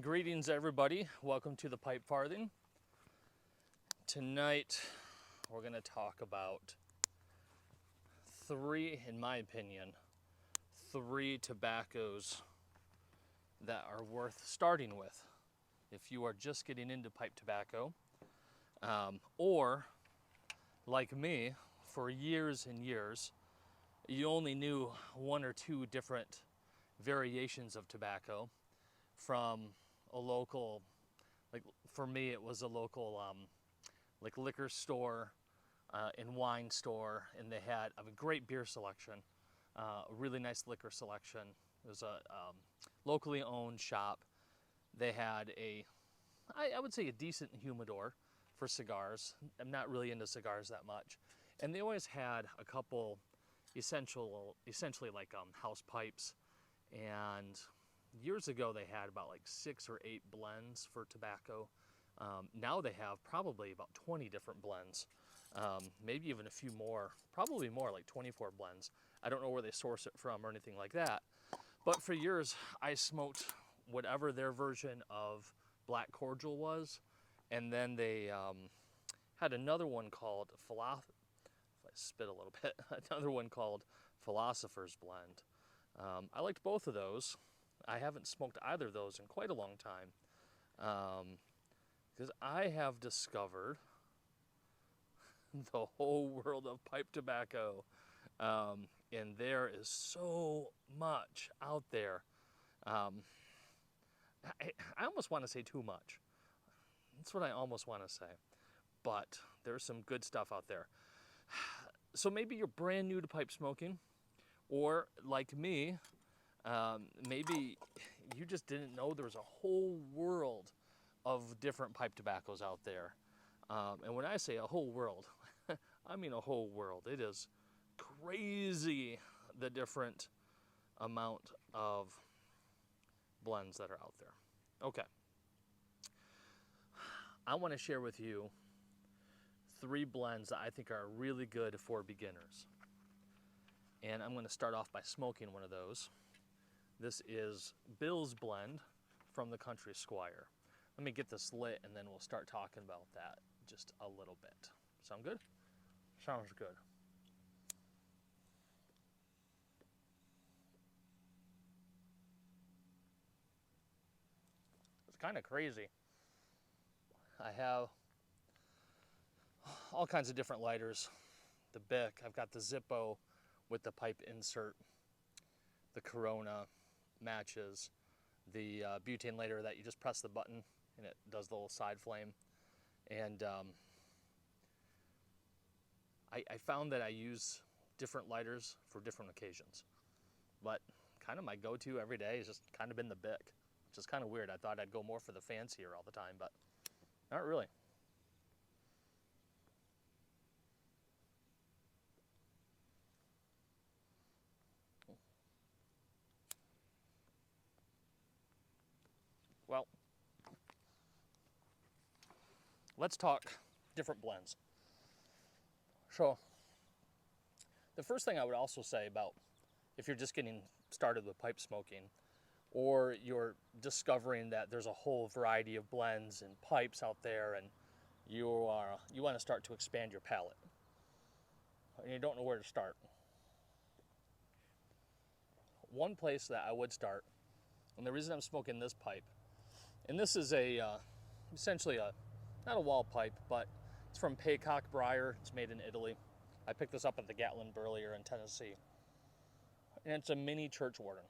Greetings everybody, welcome to the Pipe Farthing. Tonight we're going to talk about in my opinion, three tobaccos that are worth starting with if you are just getting into pipe tobacco, or like me, for years and years, you only knew one or two different variations of tobacco from a local, like for me it was a local like liquor store and wine store, and they had a great beer selection, a really nice liquor selection. It was a locally owned shop. They had I would say a decent humidor for cigars. I'm not really into cigars that much. And they always had a couple essentially like house pipes. And years ago they had about like 6 or 8 blends for tobacco. Now they have probably about 20 different blends, maybe even a few more, probably more, like 24 blends. I don't know where they source it from or anything like that. But for years I smoked whatever their version of black cordial was. And then they had another one called if I spit a little bit, another one called Philosopher's Blend. I liked both of those. I haven't smoked either of those in quite a long time, because I have discovered the whole world of pipe tobacco, and there is so much out there. I almost want to say too much. That's what I almost want to say. But there's some good stuff out there. So maybe you're brand new to pipe smoking, or like me, maybe you just didn't know there was a whole world of different pipe tobaccos out there. And when I say a whole world, I mean a whole world. It is crazy the different amount of blends that are out there. Okay. I want to share with you 3 blends that I think are really good for beginners. And I'm going to start off by smoking one of those. This is Bill's blend from the Country Squire. Let me get this lit and then we'll start talking about that just a little bit. Sound good? Sounds good. It's kind of crazy. I have all kinds of different lighters. The Bic, I've got the Zippo with the pipe insert, the Corona matches, the butane lighter that you just press the button and it does the little side flame. And I found that I use different lighters for different occasions, but kind of my go-to every day has just kind of been the Bic, which is kind of weird. I thought I'd go more for the fancier all the time, but not really. Well, let's talk different blends. So, the first thing I would also say about if you're just getting started with pipe smoking, or you're discovering that there's a whole variety of blends and pipes out there, and you want to start to expand your palate, and you don't know where to start. One place that I would start, and the reason I'm smoking this pipe, and this is essentially not a wall pipe, but it's from Paycock Briar. It's made in Italy. I picked this up at the Gatlin Burlier in Tennessee. And it's a mini church warden.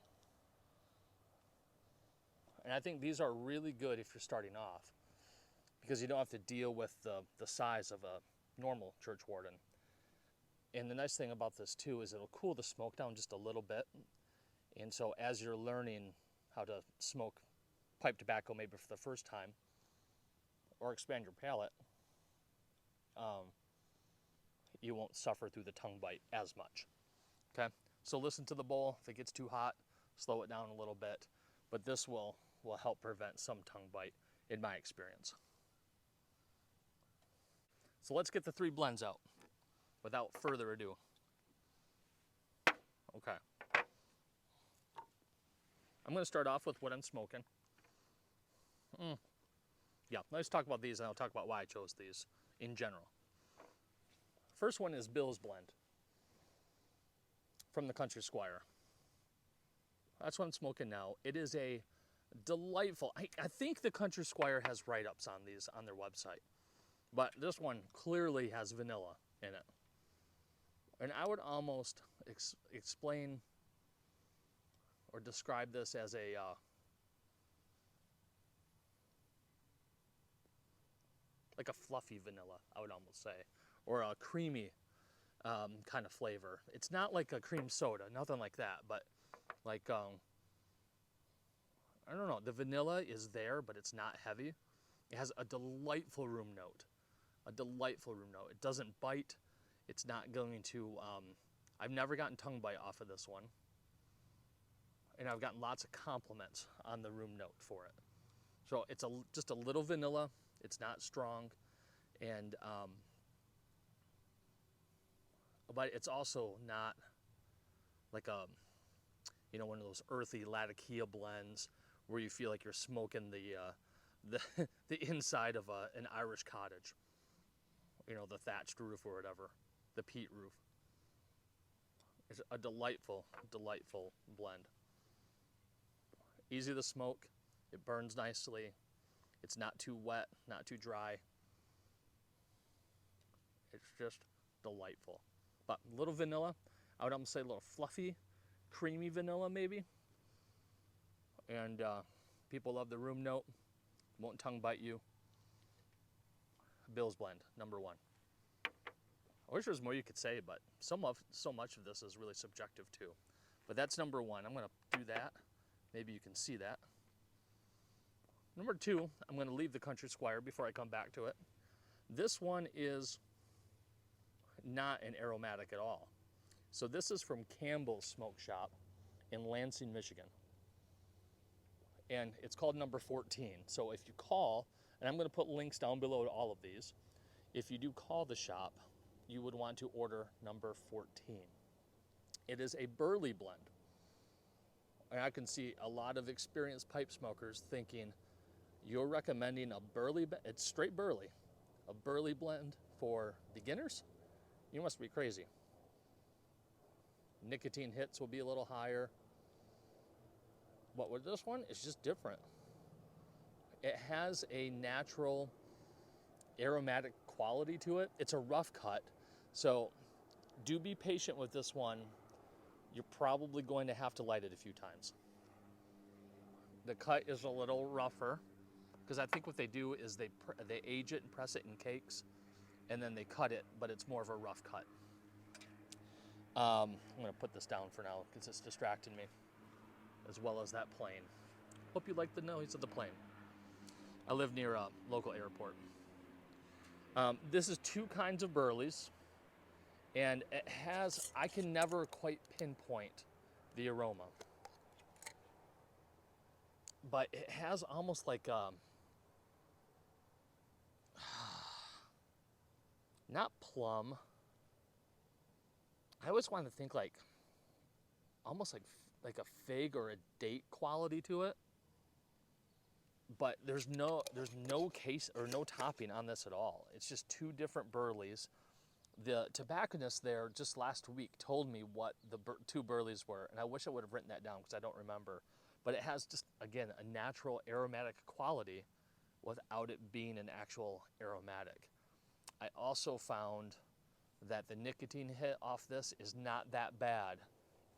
And I think these are really good if you're starting off, because you don't have to deal with the size of a normal church warden. And the nice thing about this too is it'll cool the smoke down just a little bit. And so as you're learning how to smoke pipe tobacco maybe for the first time, or expand your palate, you won't suffer through the tongue bite as much. Okay, so listen to the bowl. If it gets too hot, slow it down a little bit, but this will help prevent some tongue bite in my experience. So let's get the 3 blends out without further ado. Okay, I'm going to start off with what I'm smoking. Yeah, let's talk about these and I'll talk about why I chose these in general. First one is Bill's Blend from the Country Squire. That's what I'm smoking now. It is a delightful, I think the Country Squire has write-ups on these on their website, but this one clearly has vanilla in it. And I would almost explain or describe this as a like a fluffy vanilla, I would almost say, or a creamy kind of flavor. It's not like a cream soda, nothing like that, but like, I don't know, the vanilla is there, but it's not heavy. It has a delightful room note, It doesn't bite. It's not going to, I've never gotten tongue bite off of this one. And I've gotten lots of compliments on the room note for it. So it's just a little vanilla. It's not strong. And, but it's also not like a, you know, one of those earthy Latakia blends where you feel like you're smoking the inside of an Irish cottage. You know, the thatched roof or whatever, the peat roof. It's a delightful, delightful blend. Easy to smoke. It burns nicely. It's not too wet, not too dry. It's just delightful. But a little vanilla. I would almost say a little fluffy, creamy vanilla maybe. And people love the room note. Won't tongue bite you. Bill's Blend, number 1. I wish there was more you could say, but so much of this is really subjective too. But that's number 1. I'm going to do that. Maybe you can see that. Number 2, I'm going to leave the Country Squire before I come back to it. This one is not an aromatic at all. So this is from Campbell's Smoke Shop in Lansing, Michigan. And it's called number 14. So if you call, and I'm going to put links down below to all of these, if you do call the shop, you would want to order number 14. It is a burley blend. And I can see a lot of experienced pipe smokers thinking, you're recommending a burley, it's straight burley, a burley blend for beginners? You must be crazy. Nicotine hits will be a little higher. But with this one, it's just different. It has a natural aromatic quality to it. It's a rough cut, so do be patient with this one. You're probably going to have to light it a few times. The cut is a little rougher, because I think what they do is they age it and press it in cakes, and then they cut it, but it's more of a rough cut. I'm going to put this down for now, because it's distracting me, as well as that plane. Hope you like the noise of the plane. I live near a local airport. This is 2 kinds of burleys, and it has, I can never quite pinpoint the aroma, but it has almost like not plum. I always want to think like almost like a fig or a date quality to it. But there's no case or no topping on this at all. It's just 2 different burleys. The tobacconist there just last week told me what the 2 burleys were, and I wish I would have written that down because I don't remember. But it has just, again, a natural aromatic quality without it being an actual aromatic. I also found that the nicotine hit off this is not that bad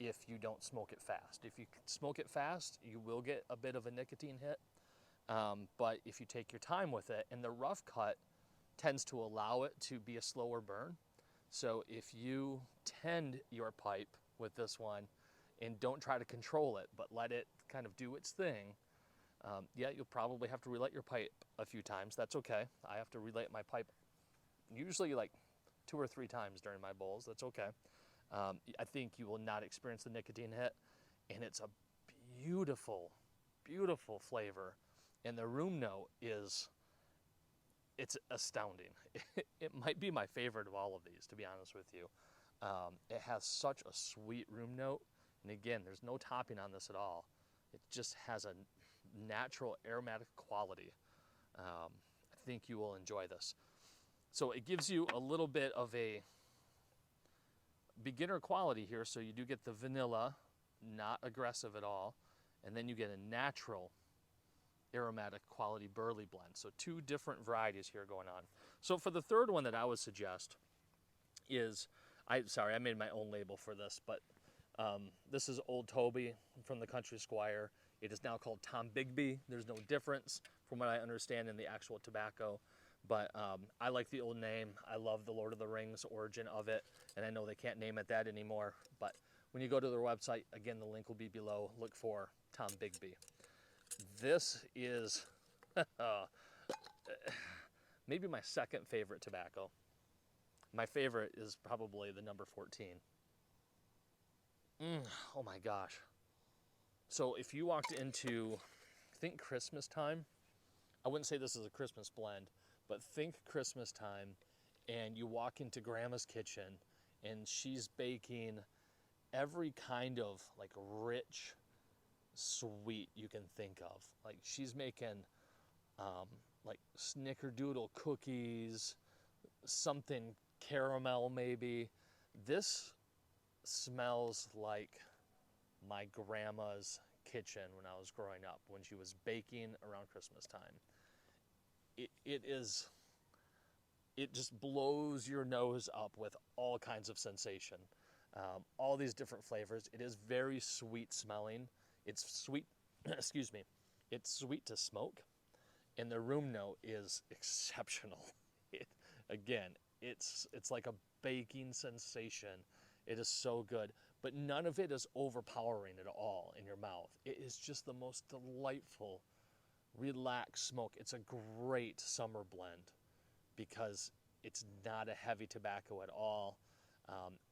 if you don't smoke it fast. If you smoke it fast, you will get a bit of a nicotine hit. But if you take your time with it, and the rough cut tends to allow it to be a slower burn. So if you tend your pipe with this one and don't try to control it, but let it kind of do its thing, yeah, you'll probably have to relight your pipe a few times. That's okay. I have to relight my pipe usually like 2 or 3 times during my bowls. That's okay. I think you will not experience the nicotine hit, and it's a beautiful, beautiful flavor. And the room note it's astounding. It might be my favorite of all of these, to be honest with you. It has such a sweet room note. And again, there's no topping on this at all. It just has a natural aromatic quality. I think you will enjoy this. So it gives you a little bit of a beginner quality here. So you do get the vanilla, not aggressive at all. And then you get a natural aromatic quality burley blend. So two different varieties here going on. So for the third one that I would suggest is, I made my own label for this, but this is Old Toby from the Country Squire. It is now called Tom Bigby. There's no difference from what I understand in the actual tobacco, but I like the old name. I love the Lord of the Rings origin of it, and I know they can't name it that anymore, but when you go to their website, again, the link will be below. Look for Tom Bigby. This is maybe my second favorite tobacco. My favorite is probably the number 14. Oh my gosh. So if you walked into, think Christmas time, I wouldn't say this is a Christmas blend, but think Christmas time, and you walk into Grandma's kitchen and she's baking every kind of like rich sweet you can think of. Like she's making like snickerdoodle cookies, something caramel maybe. This smells like my grandma's kitchen when I was growing up, when she was baking around Christmas time. It just blows your nose up with all kinds of sensation. All these different flavors. It is very sweet smelling. It's sweet, excuse me, it's sweet to smoke, and the room note is exceptional. Again, it's like a baking sensation. It is so good, but none of it is overpowering at all in your mouth. It is just the most delightful, relaxed smoke. It's a great summer blend because it's not a heavy tobacco at all.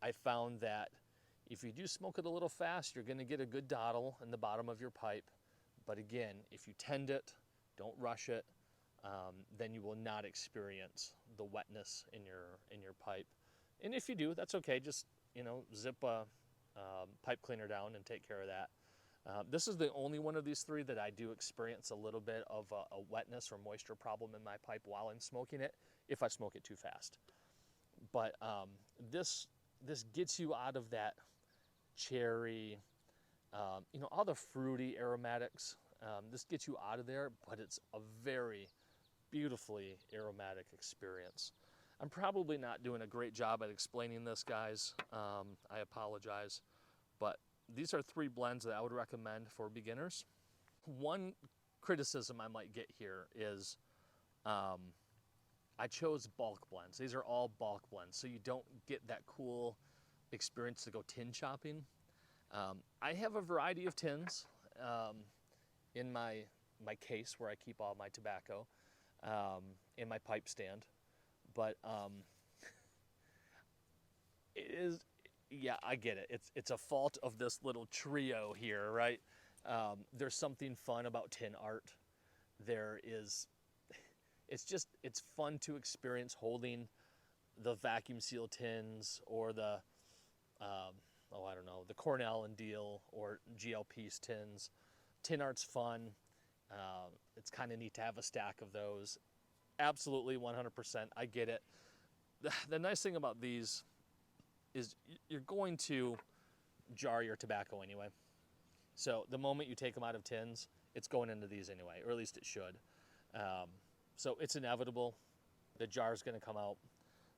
I found that if you do smoke it a little fast, you're going to get a good dottle in the bottom of your pipe. But again, if you tend it, don't rush it, then you will not experience the wetness in your pipe. And if you do, that's okay. Just zip a pipe cleaner down and take care of that. This is the only one of these three that I do experience a little bit of a wetness or moisture problem in my pipe while I'm smoking it, if I smoke it too fast. But this gets you out of that cherry, all the fruity aromatics. This gets you out of there, but it's a very beautifully aromatic experience. I'm probably not doing a great job at explaining this, guys. I apologize, but these are three blends that I would recommend for beginners. One criticism I might get here is I chose bulk blends. These are all bulk blends, so you don't get that cool experience to go tin shopping. I have a variety of tins in my case where I keep all my tobacco in my pipe stand, but it is, yeah, I get it. It's a fault of this little trio here, right? There's something fun about tin art. It's fun to experience holding the vacuum seal tins or the the Cornell and Deal or GLP's tins. Tin art's fun. It's kind of neat to have a stack of those. Absolutely, 100%. I get it. The nice thing about these is you're going to jar your tobacco anyway. So the moment you take them out of tins, it's going into these anyway, or at least it should. So it's inevitable. The jar's going to come out.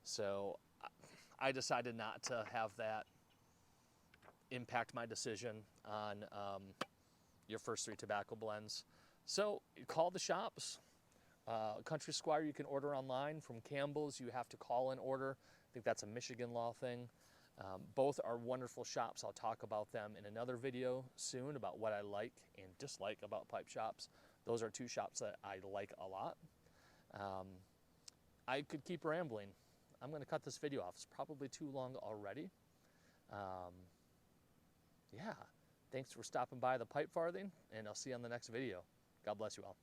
So I decided not to have that impact my decision on your first three tobacco blends. So call the shops. Country Squire you can order online. From Campbell's you have to call and order. I think that's a Michigan law thing. Both are wonderful shops. I'll talk about them in another video soon about what I like and dislike about pipe shops. Those are two shops that I like a lot. I could keep rambling. I'm going to cut this video off. It's probably too long already. Yeah, thanks for stopping by the Pipe Farthing, and I'll see you on the next video. God bless you all.